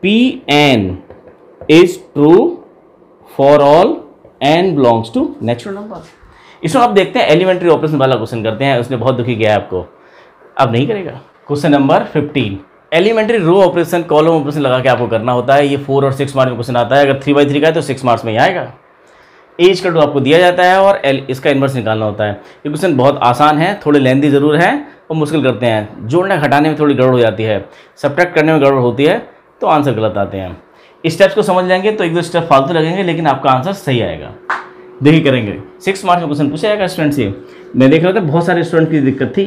Pn is true for all n belongs to natural number। इसमें आप देखते हैं एलिमेंट्री ऑपरेशन वाला क्वेश्चन करते हैं, उसने बहुत दुखी किया है आपको, अब नहीं करेगा। Question number 15, elementary row operation column operation लगा के आपको करना होता है। ये 4 और 6 मार्क्स में क्वेश्चन आता है। अगर 3/3 का है तो 6 मार्क्स में ही आएगा। एज का टू आपको दिया जाता है और इसका इन्वर्स निकालना होता है। ये क्वेश्चन बहुत आसान है, थोड़े लेंदी ज़रूर है और मुश्किल करते हैं। जोड़ने घटाने में थोड़ी गड़बड़ हो जाती है, सब्ट्रैक्ट करने में गड़बड़ होती है तो आंसर गलत आते हैं। स्टेप्स को समझ लेंगे तो 1-2 स्टेप फालतू लगेंगे, लेकिन आपका आंसर सही आएगा। देखिए करेंगे। 6 मार्क्स में क्वेश्चन पूछा जाएगा स्टूडेंट से। मैं देख रहा था बहुत सारे स्टूडेंट की दिक्कत थी।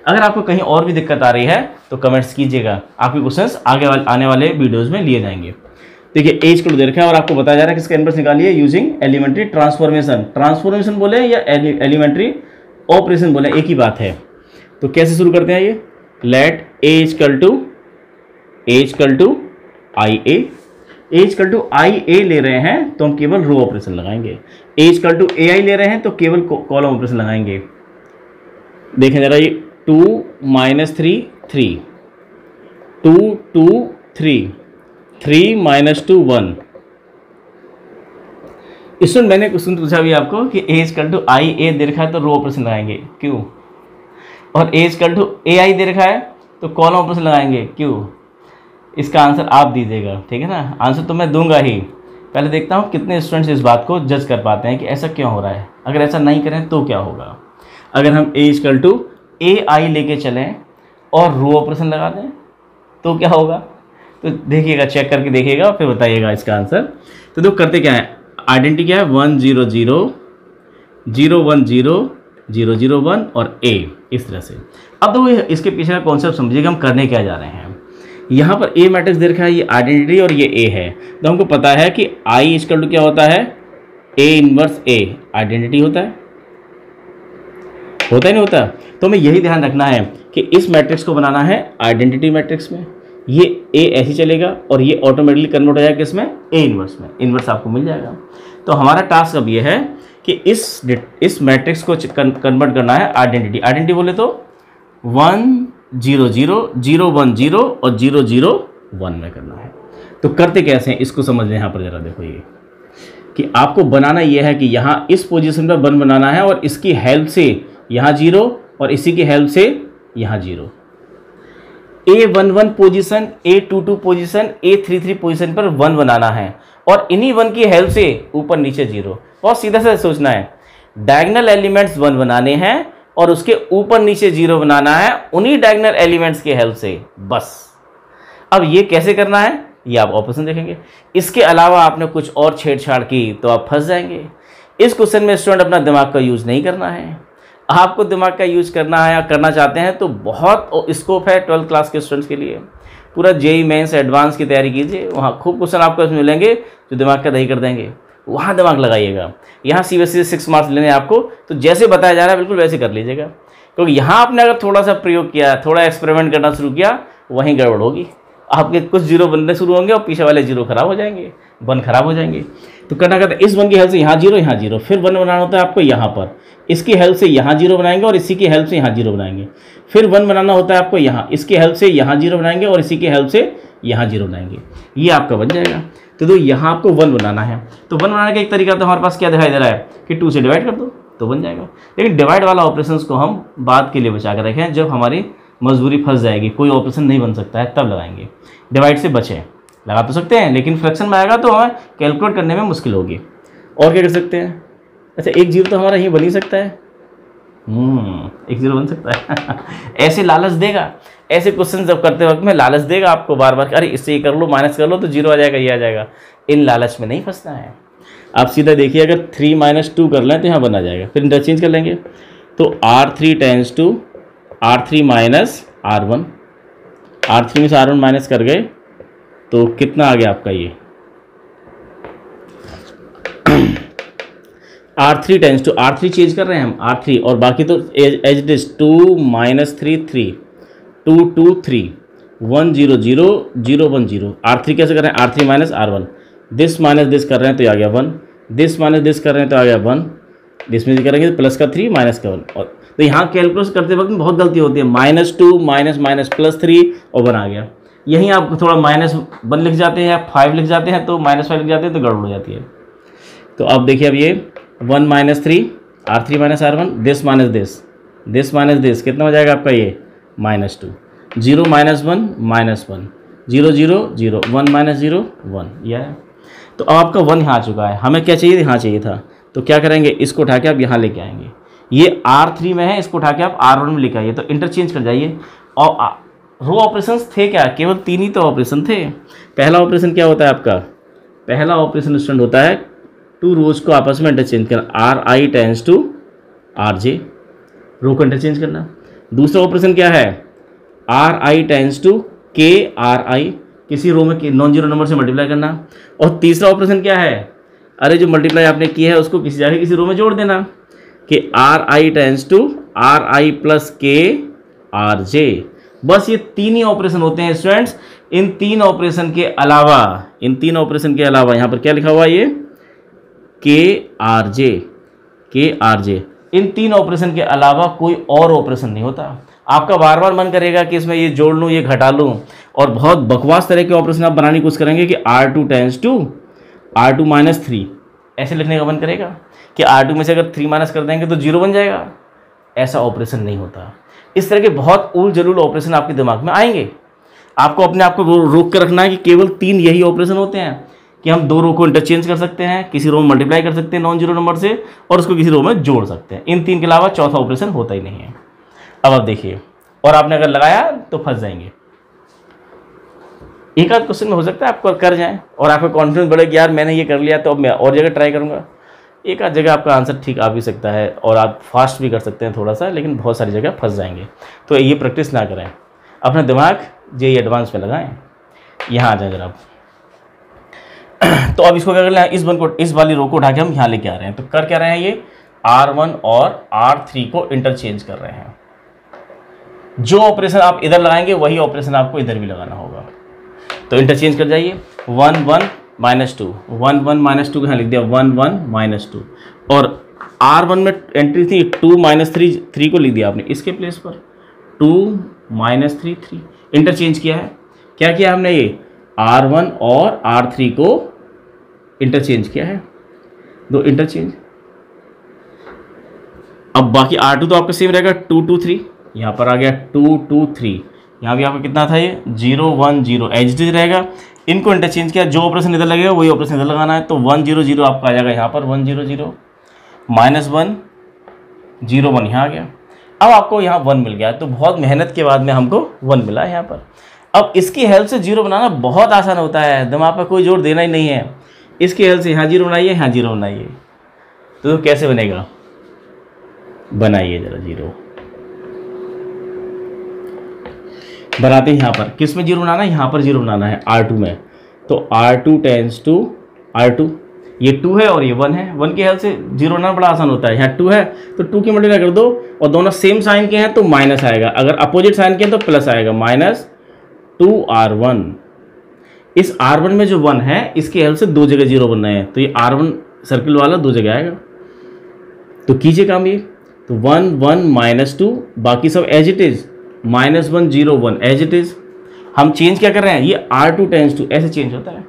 अगर आपको कहीं और भी दिक्कत आ रही है तो कमेंट्स कीजिएगा, आपके क्वेश्चंस आने वाले वीडियोज़ में लिए जाएंगे। देखिए एज को दे रखा है और आपको बताया जा रहा है किसका इन्वर्स निकालिए यूजिंग एलिमेंट्री ट्रांसफॉर्मेशन। ट्रांसफॉर्मेशन बोले या एलिमेंट्री ऑपरेशन बोले, एक ही बात है। तो कैसे शुरू करते हैं ये, लेट एज कल टू आई ए ले रहे हैं तो हम केवल रो ऑपरेशन लगाएंगे। एज कल टू ए आई ले रहे हैं तो केवल कॉलम ऑपरेशन लगाएंगे। देखें जरा ये 2 - 3 3 2 2 3 3 - 2 1। इसमें मैंने क्वेश्चन पूछा भी आपको कि एज कल टू आई ए दे रखा है तो रो ऑपरेशन लगाएंगे, क्यों? और एज कल टू ए आई दे रखा है तो कॉलम ऑपरेशन लगाएंगे, क्यों? इसका आंसर आप दीजिएगा, ठीक है ना। आंसर तो मैं दूंगा ही, पहले देखता हूँ कितने स्टूडेंट्स इस बात को जज कर पाते हैं कि ऐसा क्यों हो रहा है। अगर ऐसा नहीं करें तो क्या होगा, अगर हम एज कल टू ए आई लेके चलें और रो ऑपरेशन लगा दें तो क्या होगा। तो देखिएगा, चेक करके देखिएगा फिर बताइएगा इसका आंसर। तो देखो करते क्या है, आइडेंटिटी क्या है 1 0 0 0 1 0 0 0 1 और ए, इस तरह से। अब तो इसके पीछे का कॉन्सेप्ट समझिएगा, हम करने क्या जा रहे हैं। यहाँ पर ए मैट्रिक्स दे रखा है, ये आइडेंटिटी और ये ए है। तो हमको पता है कि आई इक्वल टू क्या होता है, ए इनवर्स ए आइडेंटिटी होता है नहीं होता। तो हमें यही ध्यान रखना है कि इस मैट्रिक्स को बनाना है आइडेंटिटी मैट्रिक्स में। ये ए ऐसे चलेगा और ये ऑटोमेटिकली कन्वर्ट हो जाएगा किसमें, ए इनवर्स में। इनवर्स आपको मिल जाएगा। तो हमारा टास्क अब ये है कि इस मैट्रिक्स को कन्वर्ट करना है आइडेंटिटी। आइडेंटिटी बोले तो 1 0 0 0 1 0 और 0 0 1 में करना है। तो करते कैसे हैं इसको समझ लें। यहाँ पर जरा देखो ये कि आपको बनाना ये है कि यहाँ इस पोजीशन पर 1 बनाना है और इसकी हेल्प से यहाँ 0 और इसी की हेल्प से यहाँ 0। A11 position, A22 position, A33 position पर 1 बनाना है और इन्हीं 1 की हेल्प से ऊपर नीचे 0। बहुत सीधा सा सोचना है, डायगोनल एलिमेंट्स 1 बनाने हैं और उसके ऊपर नीचे 0 बनाना है उन्हीं डायगोनल एलिमेंट्स की हेल्प से, बस। अब ये कैसे करना है ये आप ऑप्शन देखेंगे। इसके अलावा आपने कुछ और छेड़छाड़ की तो आप फंस जाएंगे। इस क्वेश्चन में स्टूडेंट अपना दिमाग का यूज़ नहीं करना है। आपको दिमाग का यूज करना है या करना चाहते हैं तो बहुत स्कोप है 12th क्लास के स्टूडेंट्स के लिए। पूरा जेई मेंस एडवांस की तैयारी कीजिए, वहाँ खूब क्वेश्चन आपको इसमें मिलेंगे जो दिमाग का दही कर देंगे। वहाँ दिमाग लगाइएगा। यहाँ CBSE से 6 मार्क्स लेने आपको, तो जैसे बताया जा रहा है बिल्कुल वैसे कर लीजिएगा, क्योंकि यहाँ आपने अगर थोड़ा सा प्रयोग किया, थोड़ा एक्सपेरिमेंट करना शुरू किया, वहीं गड़बड़ होगी। आपके कुछ 0 बनने शुरू होंगे और पीछे वाले 0 खराब हो जाएंगे, 1 खराब हो जाएंगे। तो करना कहता है इस 1 की हेल्प से यहाँ 0 यहाँ 0, फिर 1 बनाना होता है आपको यहाँ पर, इसकी हेल्प से यहाँ 0 बनाएंगे और इसी की हेल्प से यहाँ 0 बनाएंगे। फिर 1 बनाना होता है आपको यहाँ, इसकी हेल्प से यहाँ 0 बनाएंगे और इसी की हेल्प से यहाँ 0 बनाएंगे। ये आपका बन जाएगा। तो यहाँ आपको 1 बनाना है। तो 1 बनाने का एक तरीका तो हमारे पास क्या दिखाई दे रहा है कि 2 से डिवाइड कर दो तो बन जाएगा। लेकिन डिवाइड वाला ऑपरेशन को हम बाद के लिए बचा कर रखें, जब हमारी मजबूरी फंस जाएगी, कोई ऑपरेशन नहीं बन सकता है तब लगाएंगे। डिवाइड से बचें, लगा तो सकते हैं लेकिन फ्रैक्शन में आएगा तो हमें कैलकुलेट करने में मुश्किल होगी। और क्या कर सकते हैं, अच्छा 1 0 तो हमारा यहीं बन ही सकता है। 1 0 बन सकता है। ऐसे लालच देगा, ऐसे क्वेश्चन जब करते वक्त में लालच देगा आपको बार बार, अरे इससे ये कर लो, माइनस कर लो तो 0 आ जाएगा, ये आ जाएगा। इन लालच में नहीं फंसना है। आप सीधा देखिए, अगर 3 - 2 कर लें तो यहाँ बन आ जाएगा, फिर इंटरचेंज कर लेंगे तो R3 tense to R3 minus R1, R3 में से R1 माइनस कर गए तो कितना आ गया आपका, ये R3 tense to R3 change कर रहे हैं हम R3, और बाकी तो एज इट इज 2 - 3 3 2 2 3 1 0 0 0 1 0। R3 कैसे कर रहे हैं? R3 - R1, this minus this कर रहे हैं तो आ गया 1, दिस माइनस दिस कर रहे हैं तो आ गया 1, दिस में करेंगे तो प्लस का 3 माइनस का 1। और तो यहाँ कैलकुलेट करते वक्त में बहुत गलती होती है, -2 माइनस माइनस प्लस 3 और 1 आ गया। यहीं आप थोड़ा -1 लिख जाते हैं या 5 लिख जाते हैं तो -5 लिख जाते हैं तो गड़बड़ हो जाती है। तो अब देखिए, अब ये 1 - 3 R3 - R1, this minus this, this minus this, कितना हो जाएगा आपका ये -2, 0 - 1 -1 0 0 0 1 - 0 1, यह है। तो अब आपका 1 यहाँ आ चुका है, हमें क्या चाहिए? यहाँ चाहिए था। तो क्या करेंगे, इसको उठा के आप यहाँ लेके आएंगे, ये R3 में है, इसको उठा के आप R1 में लेके आइए, तो इंटरचेंज कर जाइए। और रो ऑपरेशंस थे क्या? केवल 3 ही तो ऑपरेशन थे। पहला ऑपरेशन क्या होता है आपका? पहला ऑपरेशन स्टूडेंट होता है 2 रोज को आपस में इंटरचेंज करना, RI टेंस टू RJ, रो को इंटरचेंज करना। दूसरा ऑपरेशन क्या है? RI टेंस टू KRI, किसी रो में नॉन जीरो नंबर से मल्टीप्लाई करना। और तीसरा ऑपरेशन क्या है? अरे जो मल्टीप्लाई आपने किया है उसको किसी जाके किसी रो में जोड़ देना, कि RI tends to RI plus KRJ। बस ये 3 ही ऑपरेशन होते हैं स्टूडेंट्स। इन 3 ऑपरेशन के अलावा, यहाँ पर क्या लिखा हुआ है? ये KRJ, इन 3 ऑपरेशन के अलावा कोई और ऑपरेशन नहीं होता। आपका बार बार मन करेगा कि इसमें ये जोड़ लूँ, ये घटा लूँ, और बहुत बकवास तरह के ऑपरेशन आप बनाने की कोशिश करेंगे कि R2 टेंस टू R2 - 3, ऐसे लिखने का मन करेगा कि R2 में से अगर 3 माइनस कर देंगे तो 0 बन जाएगा। ऐसा ऑपरेशन नहीं होता। इस तरह के बहुत उल जलूल ऑपरेशन आपके दिमाग में आएंगे। आपको अपने आप को रोक कर रखना है कि केवल 3 यही ऑपरेशन होते हैं कि हम 2 रो को इंटरचेंज कर सकते हैं, किसी रो में मल्टीप्लाई कर सकते हैं नॉन जीरो नंबर से, और उसको किसी रो में जोड़ सकते हैं। इन 3 के अलावा चौथा ऑपरेशन होता ही नहीं है। अब आप देखिए, और आपने अगर लगाया तो फंस जाएंगे। एक आध क्वेश्चन में हो सकता है आपको कर जाएं और आपका कॉन्फिडेंस बढ़े कि यार मैंने ये कर लिया तो अब मैं और जगह ट्राई करूंगा। एक आध जगह आपका आंसर ठीक आ भी सकता है और आप फास्ट भी कर सकते हैं थोड़ा सा, लेकिन बहुत सारी जगह फंस जाएंगे। तो ये प्रैक्टिस ना करें, अपना दिमाग JEE एडवांस में लगाएं। यहाँ आ जाए जरा। तो अब इसको क्या कर रहे हैं, इस वाली रो को उठा के हम यहाँ लेके आ रहे हैं। तो कर क्या रहे हैं, ये R1 और R3 को इंटरचेंज कर रहे हैं। जो ऑपरेशन आप इधर लगाएंगे वही ऑपरेशन आपको इधर भी लगाना होगा। तो इंटरचेंज कर जाइए, 1 1 -2, 1 1 -2 यहाँ लिख दिया, 1 1 -2, और R1 में एंट्री थी 2 - 3 को लिख दिया आपने इसके प्लेस पर, 2 - 3 इंटरचेंज किया है। क्या किया हमने, ये R1 और R3 को इंटरचेंज किया है, 2 इंटरचेंज। अब बाकी R2 तो आपका सेम रहेगा, 2 2 3, यहाँ पर आ गया 2 2 3, यहाँ भी आपका कितना था, ये 0 1 0 एच डी रहेगा। इनको इंटरचेंज किया, जो ऑपरेशन इधर लगेगा वही ऑपरेशन इधर लगाना है। तो 1 0 0 आपका आ जाएगा यहाँ पर, 1 0 0 -1 0 1 यहाँ आ गया। अब आपको यहाँ 1 मिल गया, तो बहुत मेहनत के बाद में हमको 1 मिला है यहाँ पर। अब इसकी हेल्प से 0 बनाना बहुत आसान होता है, दिमाग पर कोई जोर देना ही नहीं है। इसकी हेल्प से यहाँ 0 बनाइए, यहाँ 0 बनाइए। तो कैसे बनेगा, बनाइए जरा 0 बनाते हैं। यहाँ पर किस में 0 बनाना है, यहाँ पर 0 बनाना है R2 में। तो R2 टेंस टू R2, ये 2 है और ये 1 है। 1 की हेल्प से 0 बनाना बड़ा आसान होता है। यहाँ 2 है तो 2 की मल्टीप्लाई कर दो, और दोनों सेम साइन के हैं तो माइनस आएगा, अगर अपोजिट साइन के हैं तो प्लस आएगा, -2R1। इस R1 में जो 1 है इसकी हेल्प से 2 जगह 0 बनना है, तो ये R1 सर्किल वाला 2 जगह आएगा। तो कीजिए काम ये, तो 1 1 -2, बाकी सब as it is, -1 0 1 as it is. हम चेंज क्या कर रहे हैं, ये R2 टेंस टू ऐसे चेंज होता है।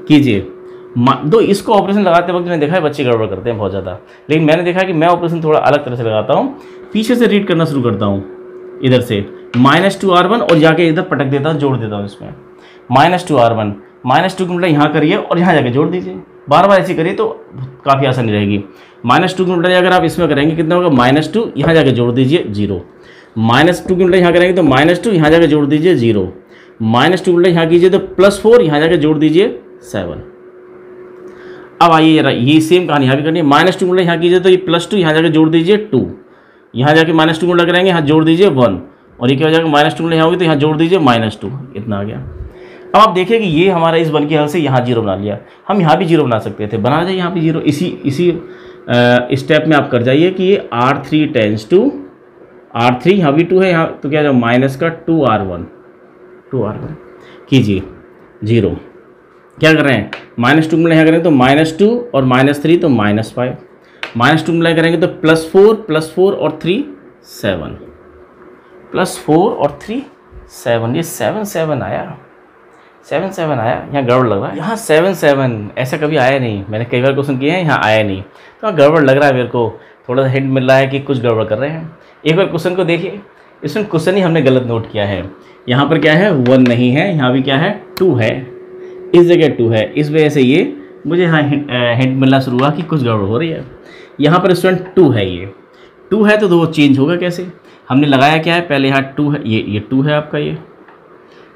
कीजिए दो, इसको ऑपरेशन लगाते वक्त मैंने देखा है बच्चे गड़बड़ करते हैं बहुत ज़्यादा, लेकिन मैंने देखा कि मैं ऑपरेशन थोड़ा अलग तरह से लगाता हूँ। पीछे से रीड करना शुरू करता हूँ, इधर से -2R1 और जाके इधर पटक देता हूँ, जोड़ देता हूँ इसमें -2R1 -2 की मल्टीप्लाई यहाँ करिए और यहाँ जाके जोड़ दीजिए। बार बार ऐसे करिए तो काफ़ी आसानी रहेगी। -2 की मल्टीप्लाई अगर आप इसमें करेंगे कितना होगा, -2 यहाँ जाके जोड़ दीजिए 0, -2 की मल्टीप्लाई यहाँ करेंगे तो -2 यहाँ जाके जोड़ दीजिए 0, -2 की मल्टीप्लाई यहाँ कीजिए तो +4 यहाँ जाके जोड़ दीजिए 7। अब आइए जरा ये सेम कहानी यहाँ भी करनी है। -2 की मल्टीप्लाई यहाँ कीजिए तो ये +2 यहाँ जाके जोड़ दीजिए 2, यहाँ जाके -2 की मल्टीप्लाई करेंगे, यहाँ जोड़ दीजिए 1, और ये क्या हो जाएगा, -2 की मल्टीप्लाई यहाँ होगी तो यहाँ जोड़ दीजिए -2, इतना आ गया। अब आप देखिए कि ये हमारा इस 1 की हेल्प से यहाँ 0 बना लिया। हम यहाँ भी 0 बना सकते थे, बना जाए यहाँ भी 0, इसी स्टेप में आप कर जाइए कि ये R3 टेंस टू R3, यहाँ भी 2 है, यहाँ तो क्या जाए माइनस का 2R1 कीजिए 0। क्या कर रहे हैं, -2 मल्टीप्लाई करेंगे तो -2 और -3 तो -5, -2 मल्टीप्लाई करेंगे तो +4 और 3 7, +4 और 3 7, ये 7 आया, 7 आया। यहाँ गड़बड़ लग रहा है, यहाँ 7 ऐसा कभी आया नहीं, मैंने कई बार क्वेश्चन किए हैं, यहाँ आया नहीं, तो यहाँ गड़बड़ लग रहा है मेरे को, थोड़ा सा हिंट मिल रहा है कि कुछ गड़बड़ कर रहे हैं। एक बार क्वेश्चन को देखिए, इसमें क्वेश्चन ही हमने गलत नोट किया है। यहाँ पर क्या है 1 नहीं है, यहाँ भी क्या है 2 है, इस जगह 2 है, इस वजह से ये मुझे यहाँ हिंट मिलना शुरू हुआ कि कुछ गड़बड़ हो रही है। यहाँ पर स्टूडेंट 2 है, ये 2 है तो वो चेंज होगा कैसे, हमने लगाया क्या है पहले, यहाँ 2 है, ये 2 है आपका ये,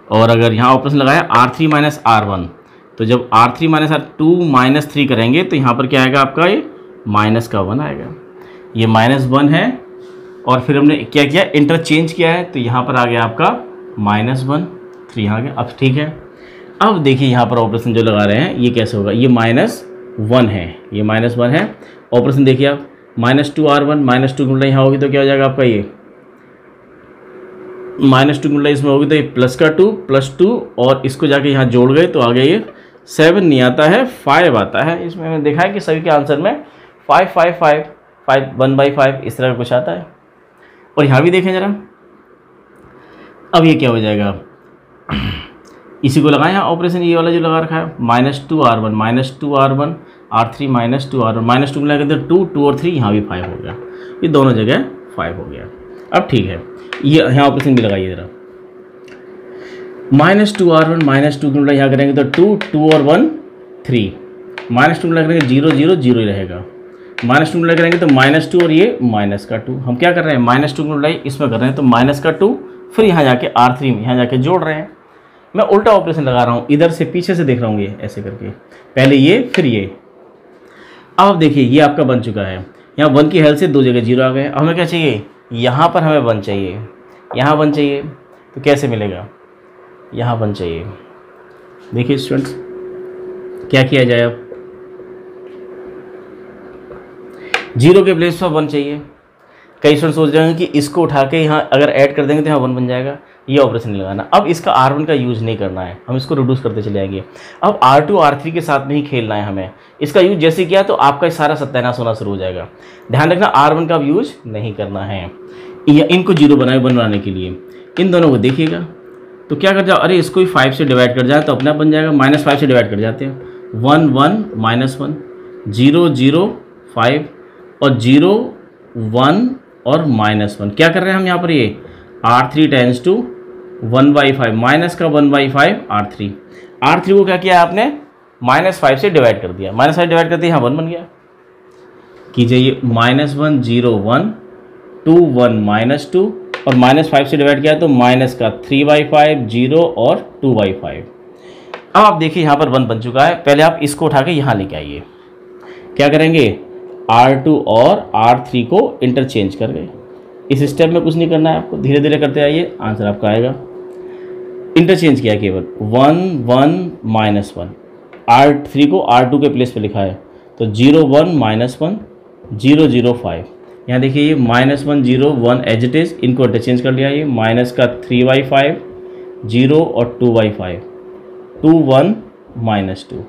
और अगर यहाँ ऑपरेशन लगाया R3 माइनस R1, तो जब R3 माइनस R2 माइनस 3 करेंगे तो यहाँ पर क्या आएगा आपका, ये माइनस का 1 आएगा, ये -1 है, और फिर हमने क्या किया इंटरचेंज किया है, तो यहाँ पर आ गया आपका -1 3 आ गया। अब ठीक है, अब देखिए यहाँ पर ऑपरेशन जो लगा रहे हैं ये कैसे होगा, ये -1 है, ये -1 है, ऑपरेशन देखिए आप -2R1 -2 गुणा यहाँ होगी तो क्या हो जाएगा आपका, ये -2 गुणा इसमें होगी तो ये प्लस का 2 +2, और इसको जाके यहाँ जोड़ गए तो आ गया ये 7 नहीं आता है 5 आता है। इसमें मैंने देखा है कि सभी के आंसर में 5 5 5 5 1/5 इस तरह का कुछ आता है। और यहाँ भी देखें ज़रा, अब ये क्या हो जाएगा, इसी को लगाएं यहाँ ऑपरेशन, ये वाला जो लगा रखा है -2R1 R3 -2R1 -2 मिला के 2 और 3, यहाँ भी 5 हो गया, ये दोनों जगह 5 हो गया। अब ठीक है, ये यहाँ ऑपरेशन भी लगाइए ज़रा, -2R1 -2 मिला यहाँ करेंगे तो 2 और 1 3, -2 मिला करेंगे 0 0 0 ही रहेगा, -2 मिला करेंगे तो -2 और ये -2। हम क्या कर रहे हैं -2 मिलाई इसमें कर रहे हैं तो -2, फिर यहाँ जाके R3 में यहाँ जाके जोड़ रहे हैं। मैं उल्टा ऑपरेशन लगा रहा हूँ, इधर से पीछे से देख रहा हूँ, ये ऐसे करके, पहले ये फिर ये। अब देखिए ये आपका बन चुका है, यहाँ 1 की हेल्प से 2 जगह 0 आ गए। अब हमें क्या चाहिए, यहाँ पर हमें 1 चाहिए, यहाँ 1 चाहिए, तो कैसे मिलेगा, यहाँ 1 चाहिए। देखिए स्टूडेंट्स क्या किया जाए, अब 0 के प्लेस पर 1 चाहिए। कई स्टूडेंट सोच रहे हैं कि इसको उठा के यहाँ अगर ऐड कर देंगे तो यहाँ 1 बन जाएगा, ये ऑपरेशन नहीं लगाना। अब इसका R1 का यूज़ नहीं करना है, हम इसको रिड्यूस करते चले जाएंगे। अब R2 R3 के साथ में ही खेलना है हमें, इसका यूज जैसे किया तो आपका सारा सत्यानाश होना शुरू हो जाएगा। ध्यान रखना R1 का यूज नहीं करना है, इनको 0 बनाने के लिए इन दोनों को देखिएगा तो क्या कर जाओ, अरे इसको ही 5 से डिवाइड कर जाए तो अपने आप बन जाएगा, -5 से डिवाइड कर जाते हैं, 1 1 -1 0 0 5 और 0 1 और -1। क्या कर रहे हैं हम यहाँ पर, ये R3 टेंस टू 1/5 माइनस का 1/5 R3 को क्या किया आपने -5 से डिवाइड कर दिया, -5 डिवाइड करते यहाँ 1 बन गया। कीजिए ये -1 0 1 2 1 -2 और -5 से डिवाइड किया तो माइनस का 3/5 0 और 2/5। अब आप देखिए यहाँ पर 1 बन चुका है। पहले आप इसको उठा के यहाँ लेके आइए, क्या करेंगे R2 और R3 को इंटरचेंज कर गए। इस स्टेप में कुछ नहीं करना है आपको, धीरे धीरे करते आइए, आंसर आपका आएगा। इंटरचेंज किया केवल 1 1 -1, R3 को R2 के प्लेस पे लिखा है तो 0 1 -1 0 0 5। यहाँ देखिए ये -1 0 1 एज इट इज़, इनको इंटरचेंज कर लिया, ये माइनस का 3/5 0 और 2/5 2 1 -2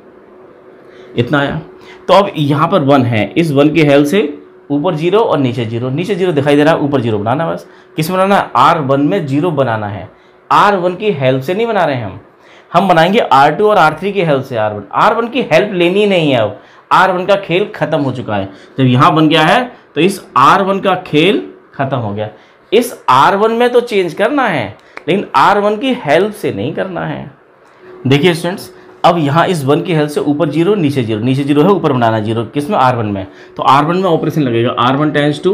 इतना आया। तो अब यहाँ पर 1 है, इस 1 की हेल्प से ऊपर 0 और नीचे 0, नीचे 0 दिखाई दे रहा है, ऊपर 0 बनाना, बस किस में बनाना है, R1 में 0 बनाना है। R1 की हेल्प से नहीं बना रहे हैं हम बनाएंगे R2 और R3 की हेल्प से। R1 की हेल्प लेनी नहीं है, अब R1 का खेल खत्म हो चुका है। जब यहाँ बन गया है तो इस R1 का खेल खत्म हो गया। इस R1 में तो चेंज करना है लेकिन R1 की हेल्प से नहीं करना है। देखिए स्टूडेंट्स, अब यहाँ इस 1 की हेल्प से ऊपर 0 नीचे 0, नीचे 0 है, ऊपर बनाना 0, किस में R1 में, तो R1 में ऑपरेशन लगेगा, R1 टेंस टू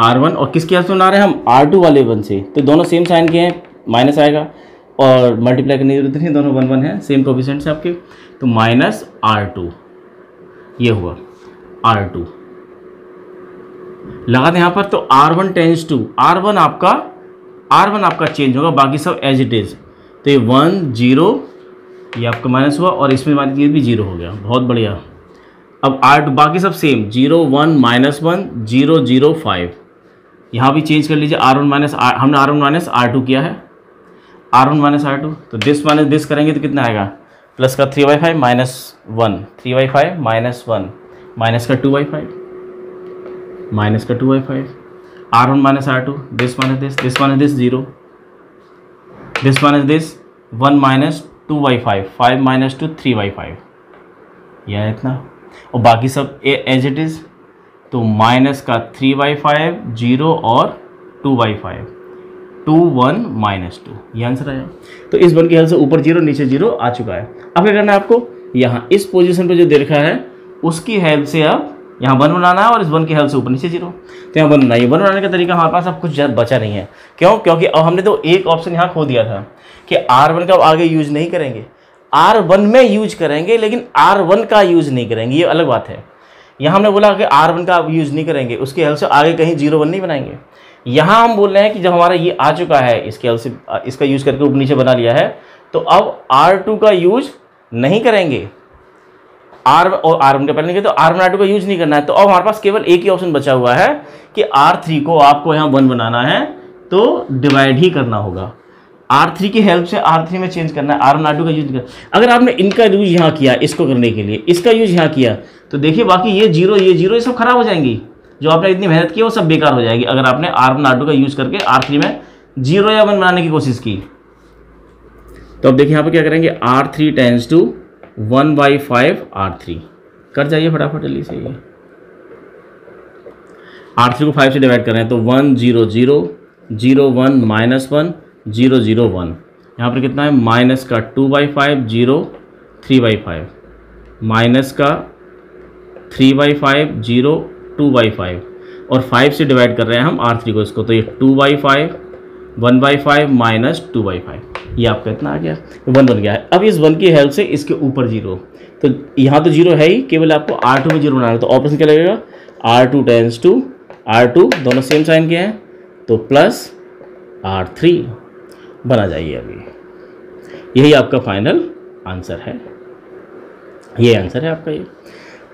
R1 और किसकी हेल्प से बना रहे हैं हम R2 वाले 1 से, तो दोनों सेम साइन के हैं, माइनस आएगा और मल्टीप्लाई करने की जरूरत नहीं, दोनों 1 1 है, सेम कोफिशिएंट से आपके, तो -R2 ये हुआ R2 लगा दें यहाँ पर। तो R1 टेंस टू R1 आपका चेंज होगा, बाकी सब एज इट इज़। तो ये 1 0 ये आपका माइनस हुआ और इसमें मान लीजिए भी 0 हो गया, बहुत बढ़िया। अब R2 बाकी सब सेम 0 1 -1 0 0 5, यहाँ भी चेंज कर लीजिए। R1 माइनस हमने R1 माइनस R2 किया है, R1 माइनस R2, तो दिस माइनस दिस करेंगे तो कितना आएगा, प्लस का 3/5 -1 3/5 -1 माइनस का 2/5 माइनस का 2/5, R1 minus R2, this minus this 0, this minus this 1 minus 2/5 5 minus 2 3/5, यह इतना, और बाकी सब एज इट इज़। तो माइनस का 3/5 0 और 2/5 2 1 -2, ये आंसर आया। तो इस वन की हेल्प से ऊपर 0 नीचे 0 आ चुका है। अब क्या करना है आपको, यहाँ इस पोजीशन पे जो दे रखा है उसकी हेल्प से अब यहाँ 1 बनाना है, और इस 1 की हेल्प से ऊपर नीचे 0। तो यहाँ 1 बनाइए। 1 बनाने का तरीका हमारे पास अब कुछ बचा नहीं है। क्यों? क्योंकि अब हमने तो एक ऑप्शन यहाँ खो दिया था कि R1 का आगे यूज नहीं करेंगे, R1 में यूज करेंगे, लेकिन R1 का यूज नहीं करेंगे, ये अलग बात है। यहाँ हमने बोला कि R1 का यूज नहीं करेंगे, उसकी हेल्प से आगे कहीं 0 1 नहीं बनाएंगे। यहाँ हम बोल रहे हैं कि जब हमारा ये आ चुका है, इसके हेल्प से इसका यूज करके ऊपर नीचे बना लिया है, तो अब R2 का यूज नहीं करेंगे। R1 का पहले नहीं किया, तो R1 R2 का यूज नहीं करना है। तो अब हमारे पास केवल एक ही ऑप्शन बचा हुआ है कि R3 को आपको यहाँ 1 बनाना है, तो डिवाइड ही करना होगा। R3 की हेल्प से R3 में चेंज करना है, R1 R2 का यूज करना। अगर आपने इनका यूज यहाँ किया, इसको करने के लिए इसका यूज यहाँ किया, तो देखिए बाकी ये 0 ये सब खराब हो जाएंगी। जो आपने इतनी मेहनत की वो सब बेकार हो जाएगी अगर आपने R1 R2 का यूज करके R3 में 0 या 1 बनाने की कोशिश की। तो अब देखिए यहाँ पर क्या करेंगे, R3 टेंस टू 1/5 R3, कर जाइए फटाफट जल्दी से। ये R3 को 5 से डिवाइड कर रहे हैं, तो 1 0 0 0 1 -1 0 0 1, यहाँ पर कितना है, माइनस का 2/5 0 3/5 माइनस का 3/5 0 2/5, और 5 से डिवाइड कर रहे हैं हम R3 को, इसको, तो ये 2/5 1/5 माइनस 2/5, ये आपका इतना आ गया, 1 बन गया है। अब इस 1 की हेल्प से इसके ऊपर 0, तो यहाँ तो 0 है ही, केवल आपको R2 में 0 बनाना है। तो ऑपरेशन क्या लगेगा, R2 टेंस टू R2, दोनों सेम साइन के हैं, तो प्लस R3 बना जाइए। अभी यही आपका फाइनल आंसर है, ये आंसर है आपका ये।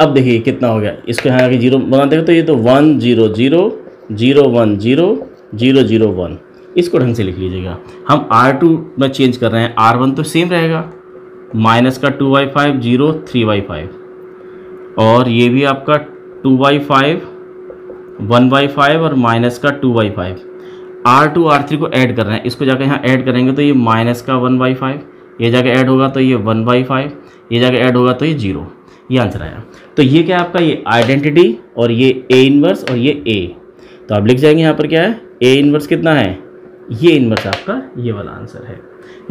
अब देखिए कितना हो गया, इसको यहाँ आगे 0 बनाते हैं, तो ये तो 1 0 0 0 1 0 0 0 1, इसको ढंग से लिख लीजिएगा। हम R2 में चेंज कर रहे हैं, R1 तो सेम रहेगा, माइनस का 2/5 0 3/5, और ये भी आपका 2/5 1/5 और माइनस का 2/5। R2 R3 को ऐड कर रहे हैं, इसको जाकर यहाँ ऐड करेंगे तो ये माइनस का 1/5, ये जाकर ऐड होगा तो ये 1/5, ये जाकर ऐड होगा तो ये 0, ये आंसर आया। तो ये क्या आपका, ये आइडेंटिटी, और ये A इनवर्स, और ये A, तो आप लिख जाएंगे यहाँ पर क्या है, A इनवर्स कितना है, ये इनवर्स आपका ये वाला आंसर है,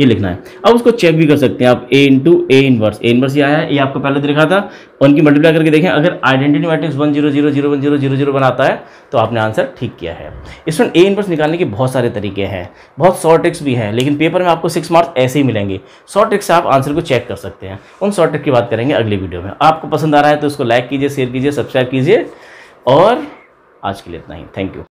ये लिखना है। अब उसको चेक भी कर सकते हैं आप, A into A inverse, A inverse ये आया है, ये आपको पहले देखा था, उनकी मल्टीप्लाई करके देखें, अगर आइडेंटिटी मैट्रिक्स 1 0 0 0 1 0 0 0 बनाता है तो आपने आंसर ठीक किया है। इसमें A इनवर्स निकालने के बहुत सारे तरीके हैं, बहुत शॉर्ट ट्रिक्स भी हैं, लेकिन पेपर में आपको 6 मार्क्स ऐसे ही मिलेंगे। शॉर्ट ट्रिक्स से आप आंसर को चेक कर सकते हैं, उन शॉर्ट ट्रिक की बात करेंगे अगली वीडियो में। आपको पसंद आ रहा है तो उसको लाइक कीजिए, शेयर कीजिए, सब्सक्राइब कीजिए, और आज के लिए इतना ही। Thank you.